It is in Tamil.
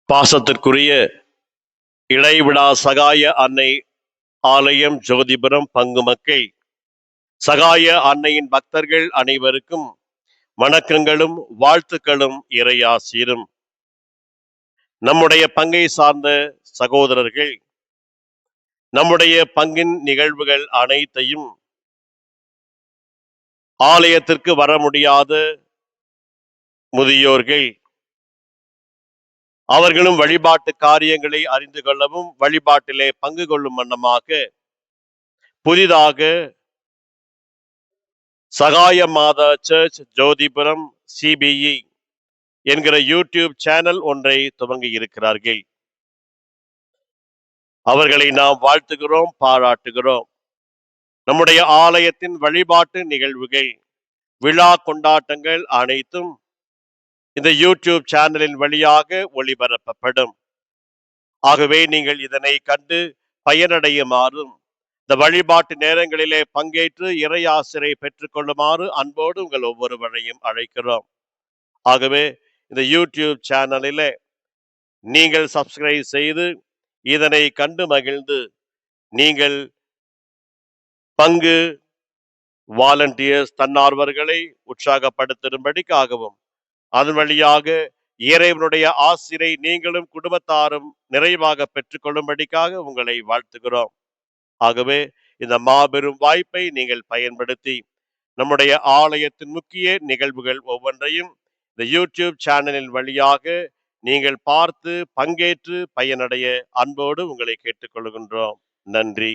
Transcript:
பாசத்திற்குரிய இடைவிடா சகாய அன்னை ஆலயம் ஜோதிபுரம் பங்கு மக்கள், சகாய அன்னையின் பக்தர்கள் அனைவருக்கும் வணக்கங்களும் வாழ்த்துக்களும் இறையாசீரும். நம்முடைய பங்கை சார்ந்த சகோதரர்கள் நம்முடைய பங்கின் நிகழ்வுகள் அனைத்தையும் ஆலயத்திற்கு வர முடியாத முதியோர்கள் அவர்களும் வழிபாட்டு காரியங்களை அறிந்து கொள்ளவும் வழிபாட்டிலே பங்கு கொள்ளும் வண்ணமாக புதிதாக சகாய மாதா சர்ச் ஜோதிபுரம் சிபிஇ என்கிற யூடியூப் சேனல் ஒன்றை துவங்கி இருக்கிறார்கள். அவர்களை நாம் வாழ்த்துகிறோம், பாராட்டுகிறோம். நம்முடைய ஆலயத்தின் வழிபாட்டு நிகழ்வுகள், விழா கொண்டாட்டங்கள் அனைத்தும் இந்த யூடியூப் சேனலின் வழியாக ஒளிபரப்பப்படும். ஆகவே நீங்கள் இதனை கண்டு பயனடையுமாறும் இந்த வழிபாட்டு நேரங்களிலே பங்கேற்று இறை ஆசிரை பெற்றுக் கொள்ளுமாறு அன்போடு உங்கள் ஒவ்வொருவரையும் அழைக்கிறோம். ஆகவே இந்த யூடியூப் சேனலிலே நீங்கள் சப்ஸ்கிரைப் செய்து இதனை கண்டு மகிழ்ந்து நீங்கள் பங்கு வாலண்டியர்ஸ் தன்னார்வர்களை உற்சாகப்படுத்தும்படிக்காகவும் அதன் வழியாக இறைவனுடைய ஆசிரை நீங்களும் குடும்பத்தாரும் நிறைவாக பெற்றுக்கொள்ளும்படிக்காக உங்களை வாழ்த்துகிறோம். ஆகவே இந்த மாபெரும் வாய்ப்பை நீங்கள் பயன்படுத்தி நம்முடைய ஆலயத்தின் முக்கிய நிகழ்வுகள் ஒவ்வொன்றையும் இந்த யூடியூப் சேனலின் வழியாக நீங்கள் பார்த்து பங்கேற்று பயனடைய அன்போடு உங்களை கேட்டுக்கொள்கின்றோம். நன்றி.